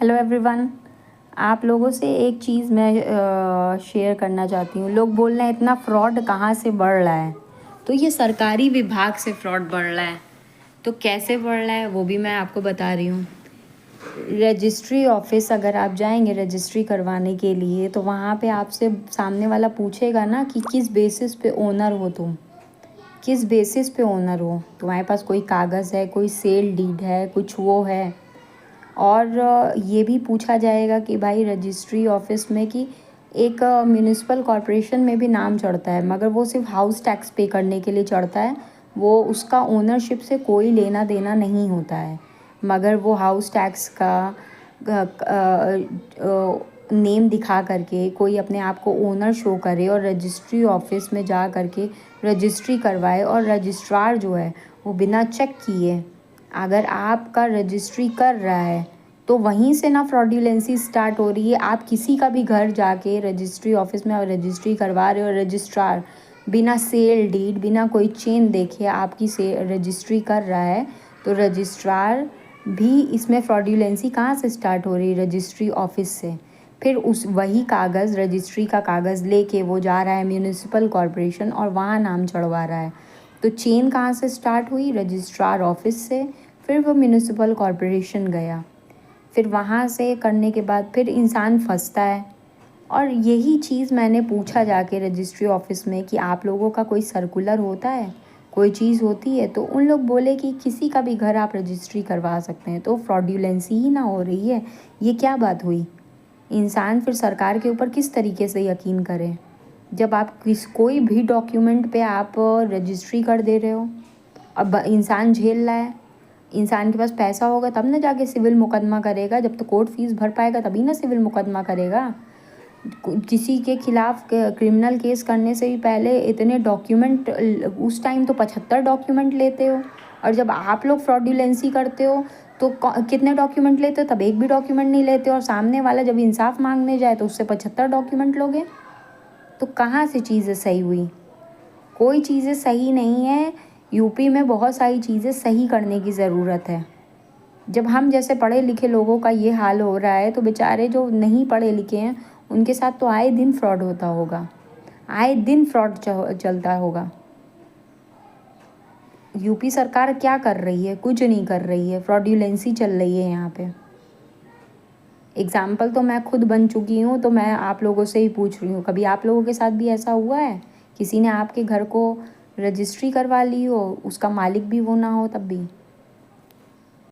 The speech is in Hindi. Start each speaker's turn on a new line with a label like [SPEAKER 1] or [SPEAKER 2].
[SPEAKER 1] Hello everyone. आप लोगों से एक चीज़ मैं शेयर करना चाहती हूँ। लोग बोल रहे हैं इतना फ्रॉड कहाँ से बढ़ रहा है, तो ये सरकारी विभाग से फ्रॉड बढ़ रहा है। तो कैसे बढ़ रहा है वो भी मैं आपको बता रही हूँ। रजिस्ट्री ऑफिस अगर आप जाएंगे रजिस्ट्री करवाने के लिए, तो वहाँ पे आपसे सामने वाला पूछेगा ना कि किस बेसिस पे ओनर हो तुम, किस बेसिस पे ओनर हो, तुम्हारे पास कोई कागज़ है, कोई सेल डीड है, कुछ वो है। और ये भी पूछा जाएगा कि भाई रजिस्ट्री ऑफिस में कि एक म्यूनिसिपल कॉरपोरेशन में भी नाम चढ़ता है, मगर वो सिर्फ हाउस टैक्स पे करने के लिए चढ़ता है। वो उसका ओनरशिप से कोई लेना देना नहीं होता है, मगर वो हाउस टैक्स का नेम दिखा करके कोई अपने आप को ओनर शो करे और रजिस्ट्री ऑफिस में जा करके रजिस्ट्री करवाए, और रजिस्ट्रार जो है वो बिना चेक किए अगर आपका रजिस्ट्री कर रहा है, तो वहीं से ना फ्रॉड्यूलेंसी स्टार्ट हो रही है। आप किसी का भी घर जाके रजिस्ट्री ऑफिस में रजिस्ट्री करवा रहे हो, रजिस्ट्रार बिना सेल डीड, बिना कोई चेन देखे आपकी से रजिस्ट्री कर रहा है, तो रजिस्ट्रार भी इसमें फ्रॉड्यूलेंसी कहाँ से स्टार्ट हो रही है? रजिस्ट्री ऑफिस से। फिर उस वही कागज़, रजिस्ट्री का कागज़ लेके वो जा रहा है म्यूनिसिपल कॉरपोरेशन और वहाँ नाम चढ़वा रहा है। तो चेन कहाँ से स्टार्ट हुई? रजिस्ट्रार ऑफिस से, फिर वो म्यूनिसिपल कॉरपोरेशन गया, फिर वहाँ से करने के बाद फिर इंसान फंसता है। और यही चीज़ मैंने पूछा जाके रजिस्ट्री ऑफिस में कि आप लोगों का कोई सर्कुलर होता है, कोई चीज़ होती है? तो उन लोग बोले कि किसी का भी घर आप रजिस्ट्री करवा सकते हैं। तो फ्रॉड्यूलेंसी ही ना हो रही है? ये क्या बात हुई? इंसान फिर सरकार के ऊपर किस तरीके से यकीन करे जब आप कोई भी डॉक्यूमेंट पे आप रजिस्ट्री कर दे रहे हो? अब इंसान झेल रहा है। इंसान के पास पैसा होगा तब ना जाके सिविल मुकदमा करेगा, जब तो कोर्ट फीस भर पाएगा तभी ना सिविल मुकदमा करेगा। किसी के खिलाफ क्रिमिनल केस करने से भी पहले इतने डॉक्यूमेंट, उस टाइम तो 75 डॉक्यूमेंट लेते हो, और जब आप लोग फ्रॉड्यूलेंसी करते हो तो कितने डॉक्यूमेंट लेते हो? तब एक भी डॉक्यूमेंट नहीं लेते, और सामने वाला जब इंसाफ मांगने जाए तो उससे 75 डॉक्यूमेंट लोगे। तो कहाँ से चीज़ें सही हुई? कोई चीज़ें सही नहीं है। यूपी में बहुत सारी चीज़ें सही करने की ज़रूरत है। जब हम जैसे पढ़े लिखे लोगों का ये हाल हो रहा है, तो बेचारे जो नहीं पढ़े लिखे हैं उनके साथ तो आए दिन फ्रॉड होता होगा, आए दिन फ्रॉड चलता होगा। यूपी सरकार क्या कर रही है? कुछ नहीं कर रही है, फ्रॉड्यूलेंसी चल रही है यहाँ पे। एग्ज़ाम्पल तो मैं खुद बन चुकी हूँ, तो मैं आप लोगों से ही पूछ रही हूँ, कभी आप लोगों के साथ भी ऐसा हुआ है? किसी ने आपके घर को रजिस्ट्री करवा ली हो, उसका मालिक भी वो ना हो तब भी?